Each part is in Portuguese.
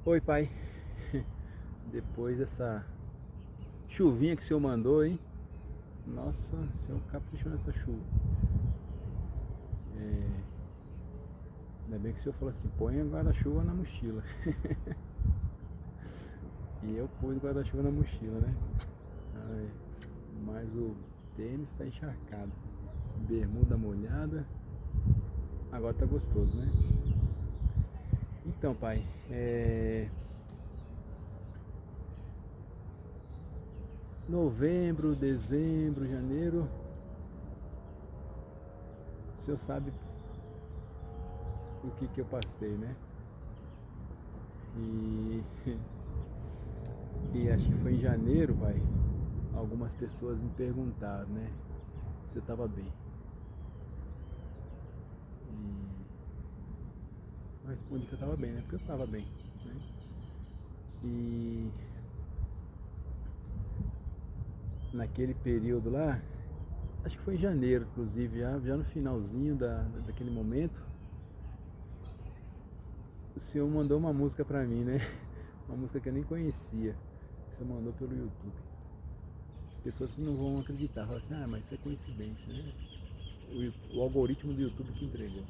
Oi, pai. Depois dessa chuvinha que o senhor mandou, hein? Nossa, o senhor caprichou nessa chuva. Ainda bem que o senhor falou assim: põe o guarda-chuva na mochila. E eu pus o guarda-chuva na mochila, né? Ai, mas o tênis tá encharcado. Bermuda molhada. Agora tá gostoso, né? Então, pai, novembro, dezembro, janeiro, o senhor sabe o que eu passei, né? E, e acho que foi em janeiro, pai, algumas pessoas me perguntaram, né, se eu estava bem. E eu respondi que eu estava bem, né? Porque eu estava bem, né? E naquele período lá, acho que foi em janeiro, inclusive, já no finalzinho daquele momento, o senhor mandou uma música pra mim, né? Uma música que eu nem conhecia. O senhor mandou pelo YouTube. Pessoas que não vão acreditar, falam assim: ah, mas isso é coincidência, né? O algoritmo do YouTube que entregou.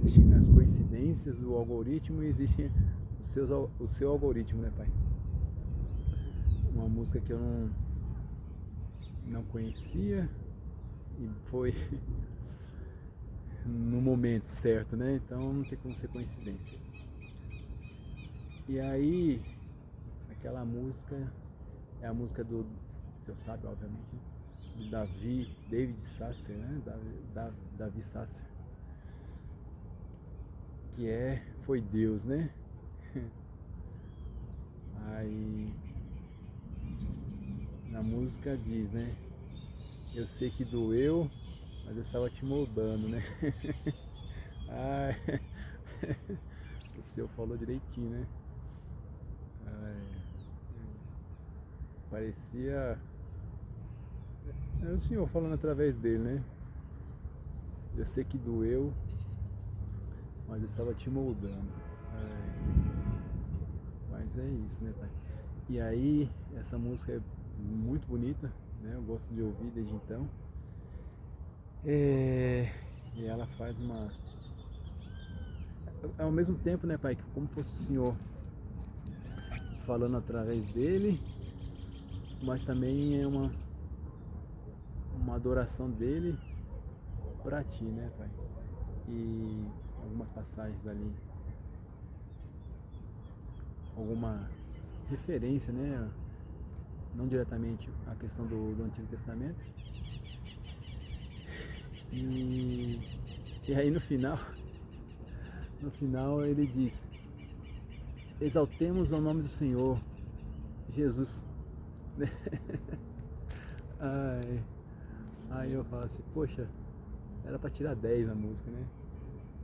Existem as coincidências do algoritmo e existe o seu algoritmo, né, pai? Uma música que eu não conhecia e foi no momento certo, né? Então não tem como ser coincidência. E aí, aquela música é a música do, você sabe, obviamente, do David Sasser, né? Davi Sasser, que foi Deus, né? Aí na música diz, né? Eu sei que doeu, mas eu estava te moldando, né? Ai, o senhor falou direitinho, né? Ai, parecia. É o senhor falando através dele, né? Eu sei que doeu, mas eu estava te moldando. Ai, mas é isso, né, pai? E aí, essa música é muito bonita, né? Eu gosto de ouvir desde então. E ela faz uma. Ao mesmo tempo, né, pai, que como fosse o senhor falando através dele, mas também é uma adoração dele para ti, né, pai? E algumas passagens ali, alguma referência, né? Não diretamente a questão do Antigo Testamento. E aí no final ele diz: exaltemos ao nome do Senhor Jesus. Aí eu falo assim: poxa, era para tirar 10 na música, né?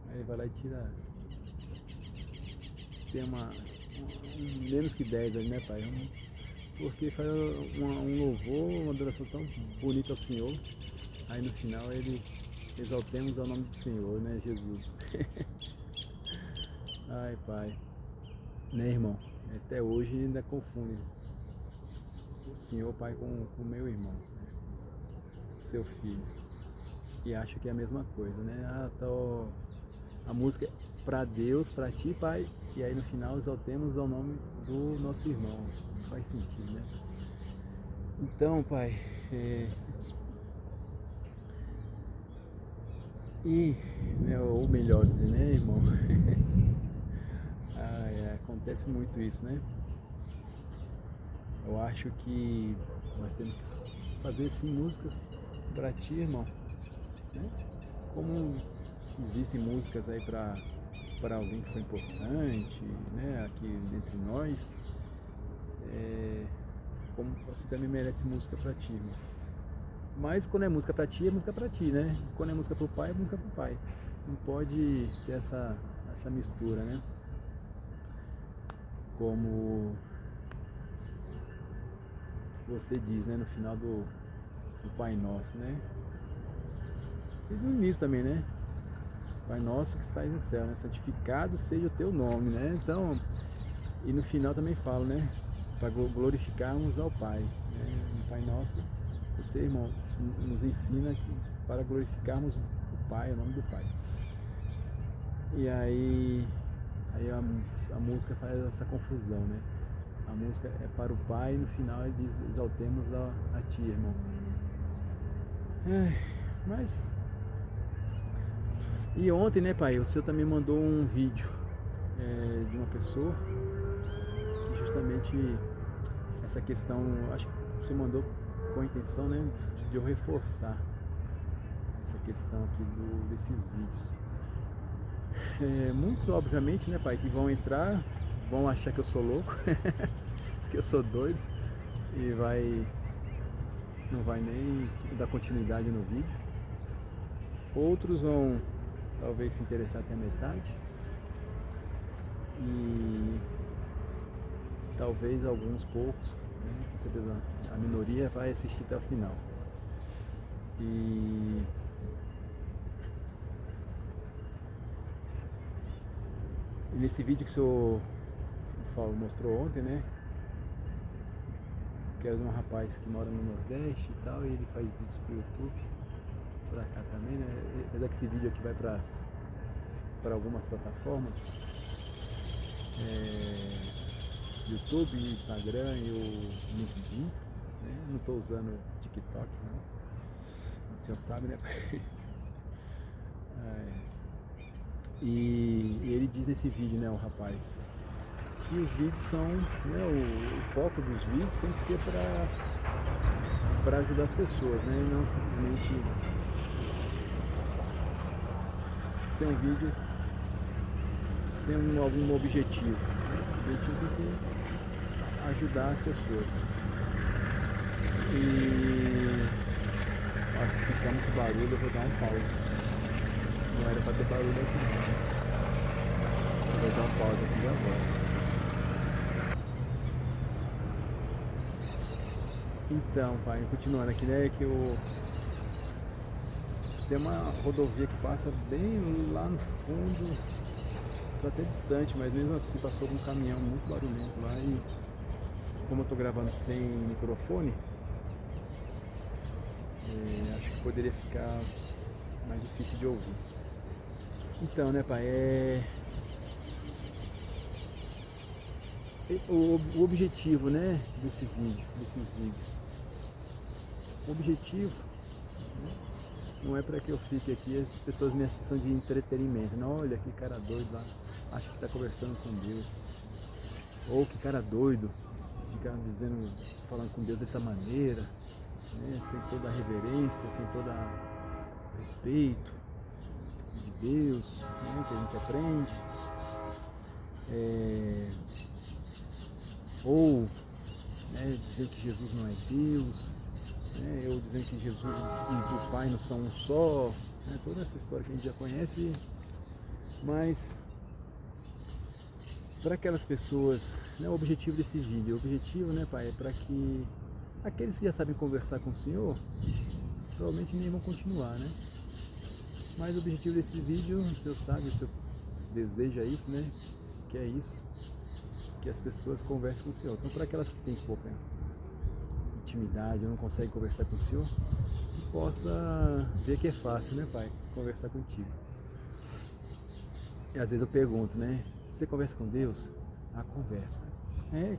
Aí vai lá e tira. Tem menos que 10 ali, né, pai? Porque faz um louvor, uma adoração tão bonita ao Senhor. Aí no final ele: exaltemos ao nome do Senhor, né, Jesus? Ai, pai. Né, irmão? Até hoje ainda confunde o Senhor, pai, com o meu irmão, né? Seu filho. E acha que é a mesma coisa, né? A música é pra Deus, pra ti, pai. E aí no final exaltemos ao nome do nosso irmão. Não faz sentido, né? Então, pai, né, ou melhor dizer, né, irmão? Acontece muito isso, né? Eu acho que nós temos que fazer sim músicas pra ti, irmão, né? Como existem músicas aí para alguém que foi importante, né, aqui entre nós, como você também merece música pra ti, irmão. Mas quando é música pra ti, é música pra ti, né? Quando é música pro pai, é música pro pai. Não pode ter essa mistura, né? Como você diz, né, no final do Pai Nosso, né? E no início também, né? Pai nosso que estás no céu, né? Santificado seja o teu nome, né? Então, e no final também falo, né? Para glorificarmos ao Pai, né? No Pai Nosso, você, irmão, nos ensina que para glorificarmos o Pai, o nome do Pai. E aí a música faz essa confusão, né? A música é para o Pai e no final ele diz, exaltemos a Ti, irmão. Mas... E ontem, né, pai, o senhor também mandou um vídeo de uma pessoa que justamente essa questão, acho que você mandou com a intenção, né, de eu reforçar essa questão aqui desses vídeos. Muitos, obviamente, né, pai, que vão entrar, vão achar que eu sou louco, que eu sou doido e não vai nem dar continuidade no vídeo. Outros vão talvez se interessar até a metade e talvez alguns poucos, né? Com certeza a minoria vai assistir até o final. E nesse vídeo que o senhor mostrou ontem, né, que era de um rapaz que mora no Nordeste e tal, e ele faz vídeos pro YouTube, pra cá também, né? Apesar que esse vídeo aqui vai para algumas plataformas, YouTube, Instagram e o LinkedIn, né? Não estou usando o TikTok, não. O senhor sabe, né? E ele diz nesse vídeo, né, o rapaz, que os vídeos são, né, o foco dos vídeos tem que ser para ajudar as pessoas, né, e não simplesmente ser um vídeo sem algum objetivo, né? O objetivo tem que ser ajudar as pessoas. E se ficar muito barulho eu vou dar um pause. Não era para ter barulho aqui não, mas eu vou dar um pause aqui e já volto. Então, pai, continuando aqui, né, que tem uma rodovia que passa bem lá no fundo, tá até distante, mas mesmo assim passou um caminhão muito barulhento lá e como eu tô gravando sem microfone, acho que poderia ficar mais difícil de ouvir. Então, né, pai, o objetivo, né, desses vídeos. O objetivo, né, não é para que eu fique aqui as pessoas me assistam de entretenimento. Não, olha que cara doido lá, acho que está conversando com Deus. Ou que cara doido, ficar falando com Deus dessa maneira, né, sem toda a reverência, sem todo o respeito de Deus, né, que a gente aprende. Ou, né, dizer que Jesus não é Deus, né, ou dizer que Jesus e o Pai não são um só, né, toda essa história que a gente já conhece. Mas para aquelas pessoas, né, o objetivo desse vídeo, o objetivo, né, pai, é para que aqueles que já sabem conversar com o Senhor, provavelmente nem vão continuar, né? Mas o objetivo desse vídeo, o Senhor sabe, o Senhor deseja isso, né? Que é isso, que as pessoas conversem com o Senhor. Então, para aquelas que têm pouca intimidade, não conseguem conversar com o Senhor, que possa ver que é fácil, né, pai, conversar contigo. E às vezes eu pergunto, né? Você conversa com Deus? Ah, conversa.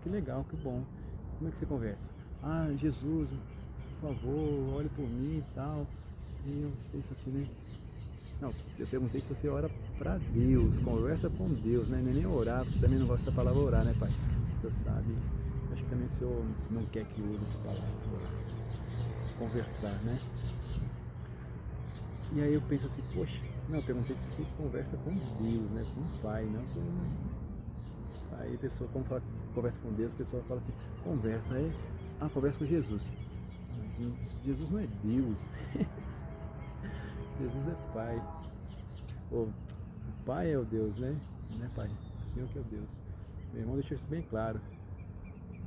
Que legal, que bom. Como é que você conversa? Ah, Jesus, por favor, olhe por mim e tal. E eu penso assim, né? Não, eu perguntei se você ora para Deus, conversa com Deus, né? Não é nem orar, porque também não gosto dessa palavra orar, né, pai? O senhor sabe. Acho que também o senhor não quer que use essa palavra. Conversar, né? E aí eu penso assim, poxa, não, eu perguntei se você conversa com Deus, né? Com o Pai, não com... Aí a pessoa, como fala, conversa com Deus, a pessoa fala assim, conversa, conversa com Jesus. Mas Jesus não é Deus. Jesus é Pai. O Pai é o Deus, né? Não é Pai? O Senhor que é o Deus. Meu irmão deixou isso bem claro.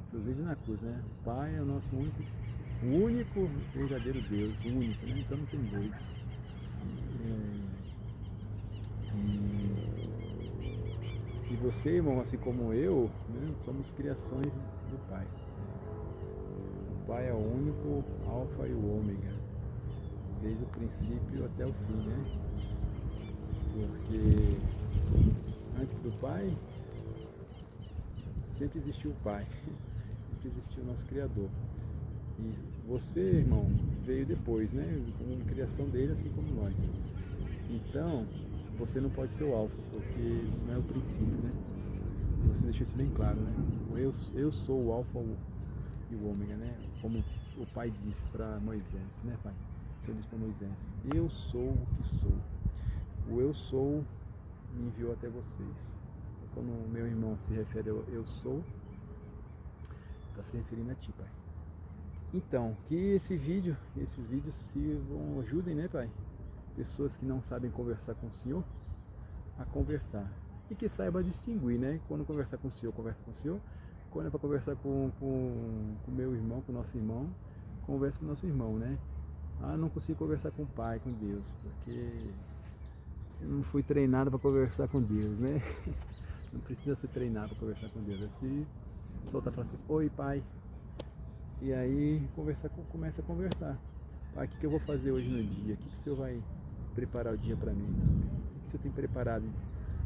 Inclusive na cruz, né? O Pai é o nosso único verdadeiro Deus, único, né? Então não tem dois. você, irmão, assim como eu, né, somos criações do Pai. O Pai é o único alfa e o ômega, desde o princípio até o fim, né? Porque antes do Pai, sempre existiu o Pai, sempre existiu o nosso Criador. E você, irmão, veio depois, né? Como criação dele, assim como nós. Então, você não pode ser o alfa, porque não é o princípio, né? E você deixou isso bem claro, né? Eu sou o alfa e o ômega, né? Como o Pai disse para Moisés, né, Pai? O Senhor disse para Moisés: eu sou o que sou. O eu sou me enviou até vocês. Quando o meu irmão se refere ao eu sou, está se referindo a ti, Pai. Então, que esses vídeos sirvam, ajudem, né, Pai? Pessoas que não sabem conversar com o Senhor a conversar. E que saiba distinguir, né? Quando conversar com o Senhor, conversa com o Senhor. Quando é para conversar com o meu irmão, com o nosso irmão, conversa com o nosso irmão, né? Ah, não consigo conversar com o Pai, com Deus, porque eu não fui treinado para conversar com Deus, né? Não precisa ser treinado para conversar com Deus. É se soltar e falar assim: oi, Pai. E aí começa a conversar. Pai, o que eu vou fazer hoje no dia? O que o Senhor vai preparar o dia para mim? O que o Senhor tem preparado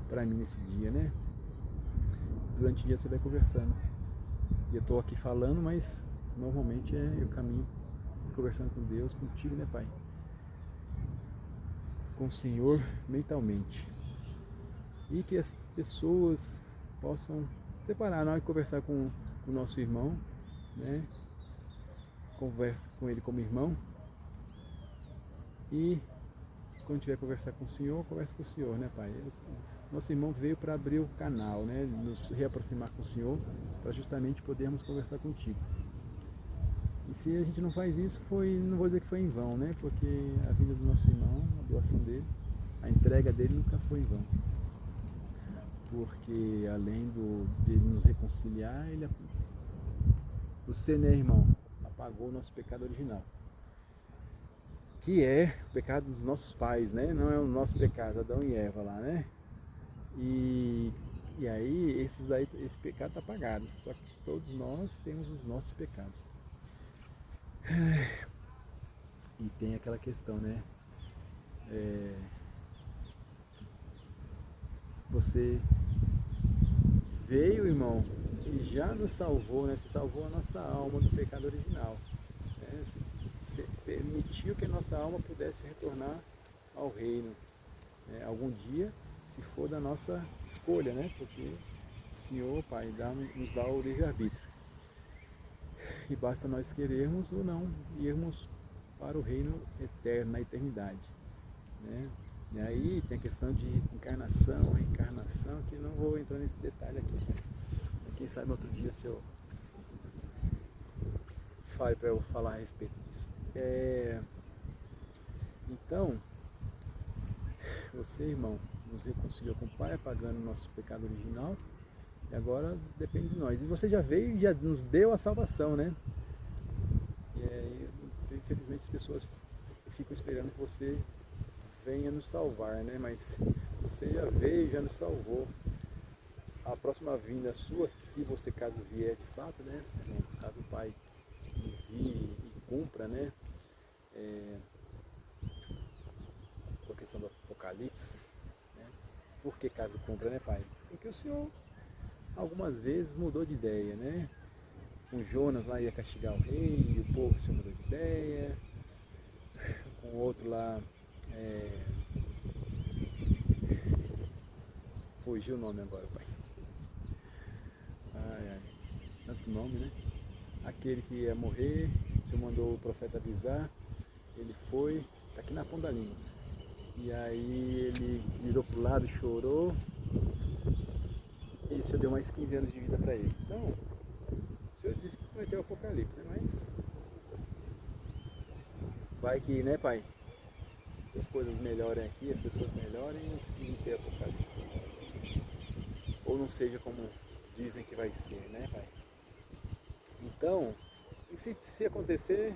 para mim nesse dia, né? Durante o dia você vai conversando. E eu estou aqui falando, mas normalmente é o caminho conversando com Deus, contigo, né, Pai? Com o Senhor mentalmente. E que as pessoas possam separar na hora de conversar com o nosso irmão, né? Converse com ele como irmão. E quando tiver conversar com o Senhor, converse com o Senhor, né, Pai? Nosso irmão veio para abrir o canal, né? Nos reaproximar com o Senhor, para justamente podermos conversar contigo. E se a gente não faz isso, não vou dizer que foi em vão, né? Porque a vinda do nosso irmão, a doação dele, a entrega dele nunca foi em vão. Porque além de ele nos reconciliar, você, né, irmão, apagou o nosso pecado original. Que é o pecado dos nossos pais, né? Não é o nosso pecado, Adão e Eva lá, né? E aí esse pecado está apagado. Só que todos nós temos os nossos pecados. E tem aquela questão, né? Você veio, irmão, e já nos salvou, né? Você salvou a nossa alma do pecado original. Né? Você permitiu que a nossa alma pudesse retornar ao reino, né? Algum dia, se for da nossa escolha, né? Porque o Senhor, Pai, nos dá o livre-arbítrio. E basta nós querermos ou não irmos para o reino eterno, na eternidade, né? E aí tem a questão de encarnação, reencarnação, que não vou entrar nesse detalhe aqui. Quem sabe outro dia se eu fale para eu falar a respeito disso. Então, você, irmão, nos reconciliou com o Pai, apagando o nosso pecado original, e agora depende de nós. E você já veio e já nos deu a salvação, né? E infelizmente as pessoas ficam esperando que você venha nos salvar, né? Mas você já veio, já nos salvou. A próxima vinda sua, se você caso vier de fato, né? Caso o Pai envie e cumpra, né? A questão do Apocalipse, né? Por que caso cumpra, né, Pai? Porque o Senhor algumas vezes mudou de ideia, né? Com Jonas lá ia castigar o rei, e o povo se mudou de ideia. Com o outro lá, fugiu o nome agora, Pai. Ai, tanto nome, né? Aquele que ia morrer, o Senhor mandou o profeta avisar, ele foi, tá aqui na ponta da língua. E aí ele virou pro lado, chorou, e o Senhor deu mais 15 anos de vida para ele. Então, o Senhor disse que vai ter o Apocalipse, né? Mas vai que, né, Pai? As coisas melhorem aqui, as pessoas melhorem e não precisam ter Apocalipse. Ou não seja como dizem que vai ser, né, Pai? Então, e se acontecer,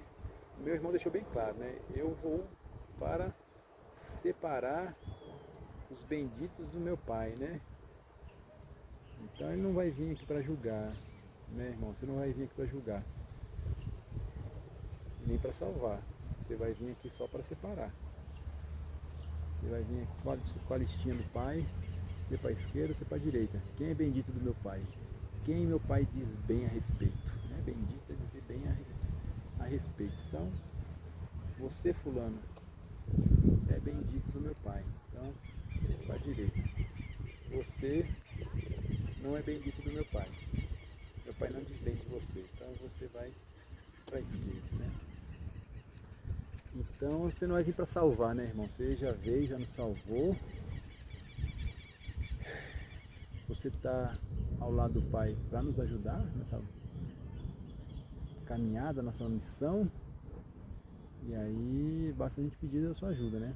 meu irmão deixou bem claro, né? Eu vou para separar os benditos do meu Pai, né? Então ele não vai vir aqui para julgar, né, irmão? Você não vai vir aqui para julgar, nem para salvar. Você vai vir aqui só para separar. Você vai vir aqui com a listinha do Pai, você para a esquerda, você para a direita. Quem é bendito do meu Pai? Quem meu Pai diz bem a respeito? Né? Bendito é dizer bem a respeito. Então, você, fulano, é bendito do meu Pai. Então, para a direita. Você não é bendito do meu Pai. Meu Pai não diz bem de você. Então, você vai para a esquerda, né? Então, você não vai vir para salvar, né, irmão? Você já veio, já nos salvou. Você está ao lado do Pai para nos ajudar nessa caminhada, nossa missão. E aí basta a gente pedir a sua ajuda, né?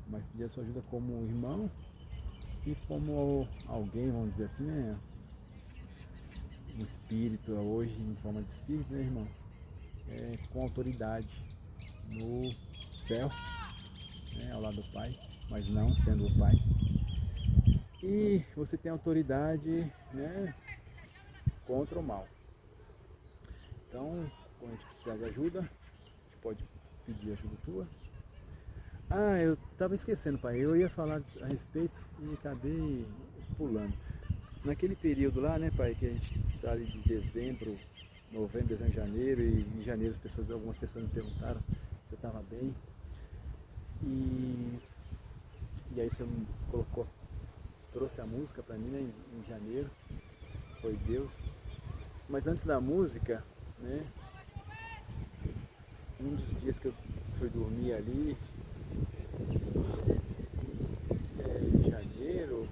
Mas pedir a sua ajuda como irmão e como alguém, vamos dizer assim, né? Um espírito, hoje em forma de espírito, né, irmão? Com autoridade no céu, né? Ao lado do Pai, mas não sendo o Pai. E você tem autoridade, né? Contra o mal. Então, quando a gente precisar de ajuda, a gente pode pedir ajuda tua. Ah, eu estava esquecendo, pai. Eu ia falar a respeito e acabei pulando. Naquele período lá, né, pai, que a gente está ali de dezembro, novembro, dezembro, janeiro, e em janeiro algumas pessoas me perguntaram se eu estava bem. E aí você me trouxe a música para mim, né, em janeiro. Foi Deus. Mas antes da música, né, um dos dias que eu fui dormir ali, em janeiro,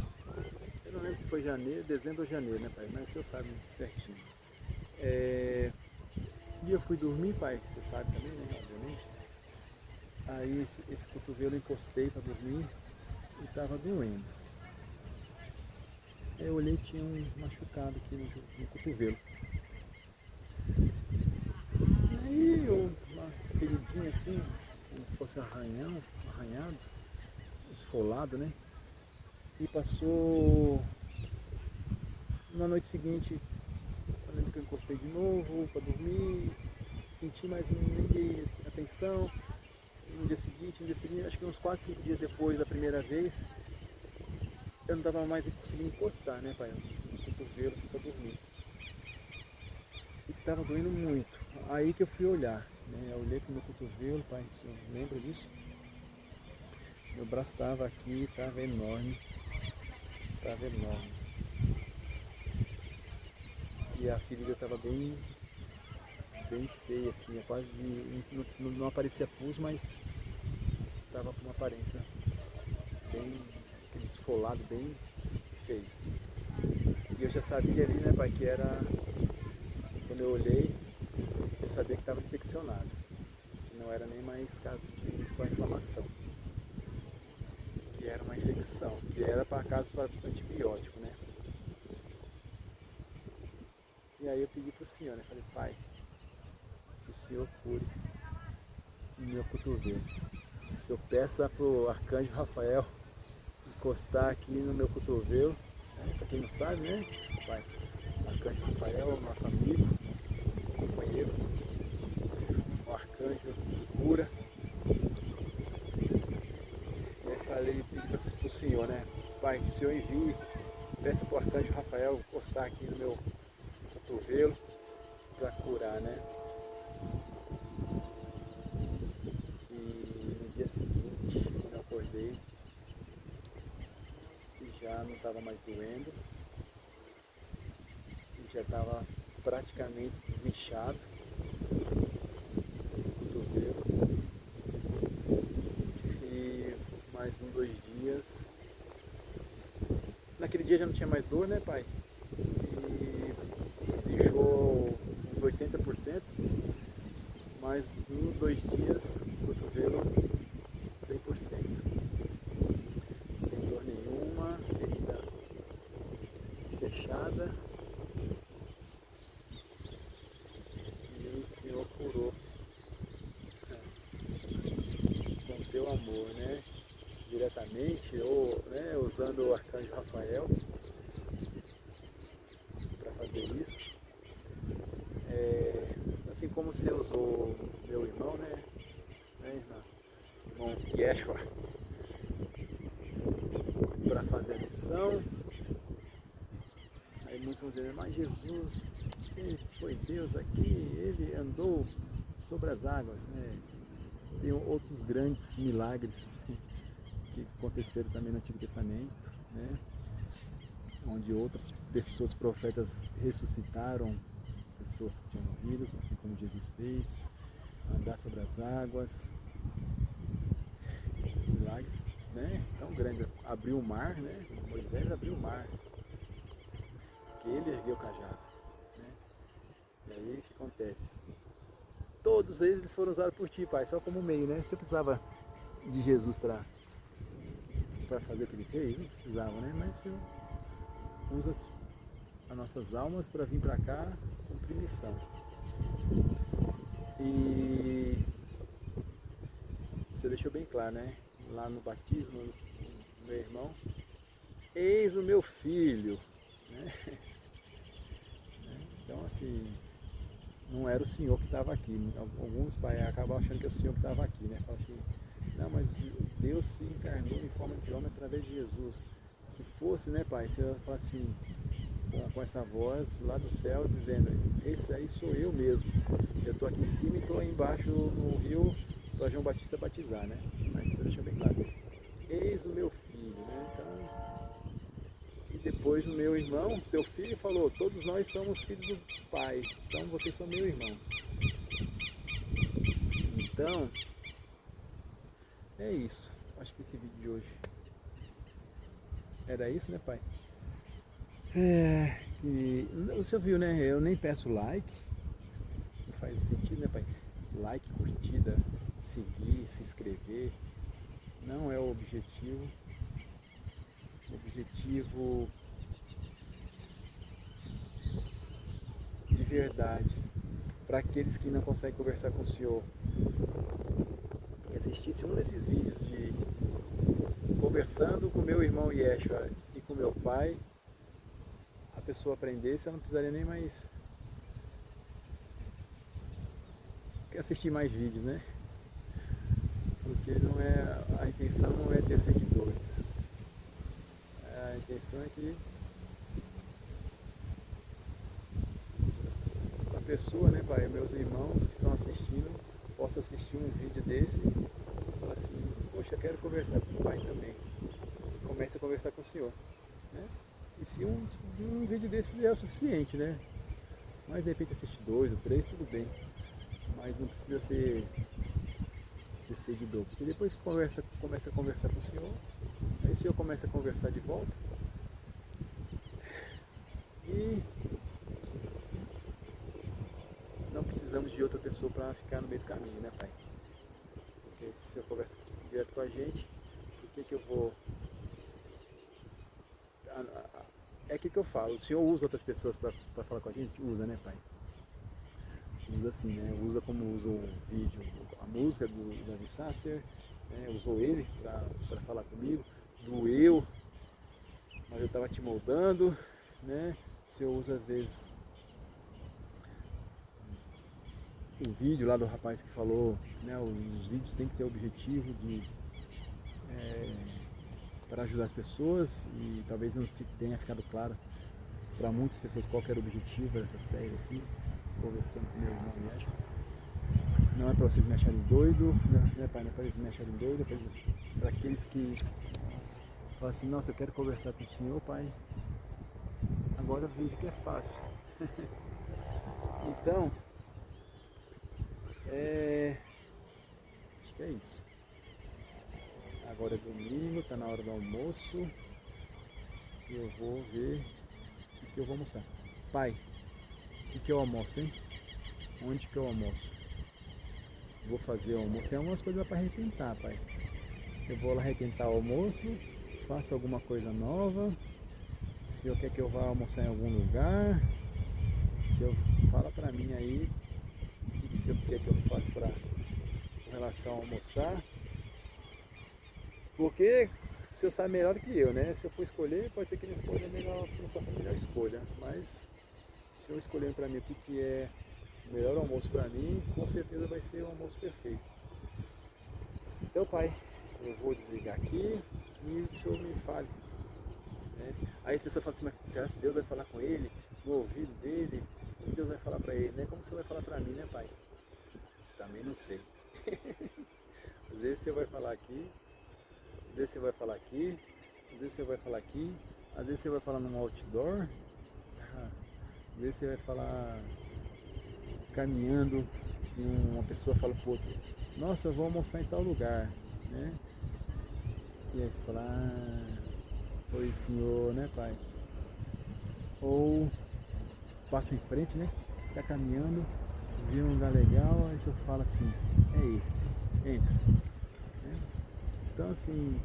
eu não lembro se foi janeiro, dezembro ou janeiro, né, pai? Mas o senhor sabe certinho. E eu fui dormir, pai, você sabe também, né, obviamente. Aí esse cotovelo eu encostei para dormir e estava doendo. Aí eu olhei e tinha um machucado aqui no cotovelo. Aí uma feridinha assim, como se fosse arranhado, esfolado, né? E passou na noite seguinte, eu lembro que eu encostei de novo para dormir, senti mais nem dei atenção. No dia seguinte, acho que uns 4, 5 dias depois da primeira vez, eu não estava mais conseguindo encostar, né, pai? No cotovelo assim para dormir. E estava doendo muito. Aí que eu fui olhar, né? Eu olhei pro meu cotovelo, pai, você lembra disso? Meu braço estava aqui, estava enorme. E a ferida estava bem feia, assim, quase não aparecia pus, mas estava com uma aparência bem, aquele esfolado bem feio. E eu já sabia ali, né, pai, que era, quando eu olhei, eu sabia que estava infeccionado, que não era nem mais caso de só inflamação, que era uma infecção, que era para caso para antibiótico, né? E aí eu pedi para o Senhor, né? Falei, pai, que o Senhor cure o meu cotovelo. Que o Senhor peça para o arcanjo Rafael encostar aqui no meu cotovelo. Né? Para quem não sabe, né? Pai, o arcanjo Rafael, nosso amigo, nosso companheiro, o arcanjo que cura. E aí falei, pedi para o Senhor, né? Pai, que o Senhor envie, peça para o arcanjo Rafael encostar aqui no meu cotovelo para curar, né? E no dia seguinte, quando eu acordei, já não estava mais doendo, e já estava praticamente desinchado o cotovelo. E mais 2 dias. Naquele dia já não tinha mais dor, né, pai? Deixou uns 80%, mas em 2 dias o cotovelo 100%, sem dor nenhuma, ferida fechada, e o Senhor curou com teu amor, né? Diretamente ou, né, usando o arcanjo Rafael. isso. Assim como você usou meu irmão, né, irmão Yeshua, para fazer a missão. Aí muitos vão dizer, mas Jesus, ele foi Deus aqui, ele andou sobre as águas, né? Tem outros grandes milagres que aconteceram também no Antigo Testamento, né? Onde outras pessoas, profetas, ressuscitaram pessoas que tinham morrido, assim como Jesus fez, andar sobre as águas, milagres, né, tão grandes, abriu o mar, né, Moisés abriu o mar, porque ele ergueu o cajado, né, e aí o que acontece? Todos eles foram usados por ti, Pai, só como meio, né, se eu precisava de Jesus para fazer o que ele fez, não precisava, né, mas o Senhor usa as nossas almas para vir para cá cumprir missão. E o Senhor deixou bem claro, né? Lá no batismo do meu irmão, eis o meu filho, né? Então assim, não era o Senhor que estava aqui. Alguns pais acabam achando que é o Senhor que estava aqui, né? Falam assim, não, mas Deus se encarnou em forma de homem através de Jesus. Se fosse, né, Pai, você ia falar assim, com essa voz lá do céu, dizendo, esse aí sou eu mesmo. Eu estou aqui em cima e estou aí embaixo no rio para João Batista batizar, né? Mas você deixa bem claro. Eis o meu filho, né? Então, e depois o meu irmão, seu filho, falou, todos nós somos filhos do Pai, então vocês são meus irmãos. Então, é isso. Acho que esse vídeo de hoje era isso, né, Pai? E o senhor viu, né? Eu nem peço like. Não faz sentido, né, Pai? Like, curtida, seguir, se inscrever. Não é o objetivo. O objetivo de verdade para aqueles que não conseguem conversar com o Senhor, que assistisse um desses vídeos de conversando com meu irmão Yeshua e com meu pai, a pessoa aprendesse, ela não precisaria nem mais assistir mais vídeos, né? Porque não é, a intenção não é ter seguidores. A intenção é que a pessoa, né, Pai, meus irmãos que estão assistindo, possam assistir um vídeo desse e falar assim, poxa, eu quero conversar com o Pai também. E comece a conversar com o Senhor, né? E se um vídeo desse já é o suficiente, né? Mas de repente assistir 2 ou 3, tudo bem. Mas não precisa ser seguidor. Porque depois que começa a conversar com o Senhor, aí o Senhor começa a conversar de volta. E não precisamos de outra pessoa para ficar no meio do caminho, né, Pai? Porque se o Senhor conversa direto com a gente, por que eu vou... É aquilo que eu falo, o Senhor usa outras pessoas para falar com a gente? Usa, né, Pai? Usa assim, né? Usa como usa o vídeo, a música do Davi Sasser, né? Usou ele para falar comigo, doeu, mas eu estava te moldando, né? O Senhor usa às vezes o vídeo lá do rapaz que falou, né? Os vídeos têm que ter o objetivo de para ajudar as pessoas, e talvez não tenha ficado claro para muitas pessoas qual era o objetivo dessa série aqui, conversando com meu irmão Yeshua. Não é para vocês me acharem doido, né, Pai? Não é para eles me acharem doido, é para aqueles que falam assim, nossa, eu quero conversar com o Senhor, Pai. Agora eu vejo que é fácil. Então, acho que é isso. Agora é domingo, está na hora do almoço. E eu vou ver o que eu vou almoçar. Pai, o que eu almoço, hein? Onde que eu almoço? Vou fazer o almoço. Tem algumas coisas para arrepentar, Pai. Eu vou lá arrepentar o almoço, faço alguma coisa nova. Se eu quer que eu vá almoçar em algum lugar, se eu fala para mim aí o que você quer que eu faça com relação a almoçar. Porque o Senhor sabe melhor do que eu, né? Se eu for escolher, pode ser que ele escolha melhor, que não faça a melhor escolha. Mas Se o Senhor escolher para mim o que é o melhor almoço para mim, com certeza vai ser o almoço perfeito. Então, Pai, eu vou desligar aqui e o Senhor me fale. Né? Aí as pessoas falam assim, mas será que Deus vai falar com ele, no ouvido dele? O que Deus vai falar para ele? Né? Como você vai falar para mim, né, Pai? Também não sei. Às vezes você vai falar aqui, às vezes você vai falar aqui, às vezes você vai falar aqui, às vezes você vai falar num outdoor, às vezes você vai falar caminhando e uma pessoa fala pro outro, nossa, eu vou almoçar em tal lugar, né? E aí você fala, foi o Senhor, né, Pai? Ou passa em frente, né? Tá caminhando, vê um lugar legal, aí o Senhor fala assim, é esse, entra. Né? Então assim,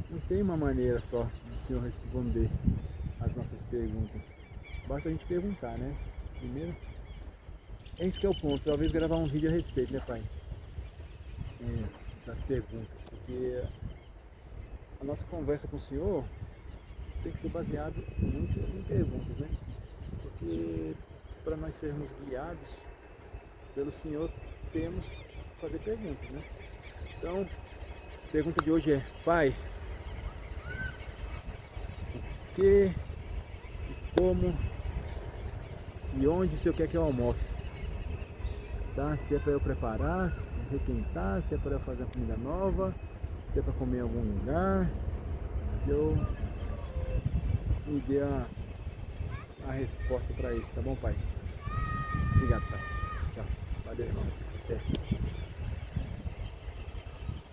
não tem uma maneira só do Senhor responder as nossas perguntas. Basta a gente perguntar, né? Primeiro, é isso que é o ponto. Talvez gravar um vídeo a respeito, né, Pai? Das perguntas, porque a nossa conversa com o Senhor tem que ser baseado muito em perguntas, né? Porque para nós sermos guiados pelo Senhor, temos que fazer perguntas, né? Então, a pergunta de hoje é, Pai, o que, como e onde o Senhor quer que eu almoce? Tá? Se é para eu preparar, se requentar, se é para eu fazer uma comida nova, se é para comer em algum lugar, se eu me dê a resposta para isso, tá bom, Pai? Obrigado, Pai. Tchau. Valeu, irmão.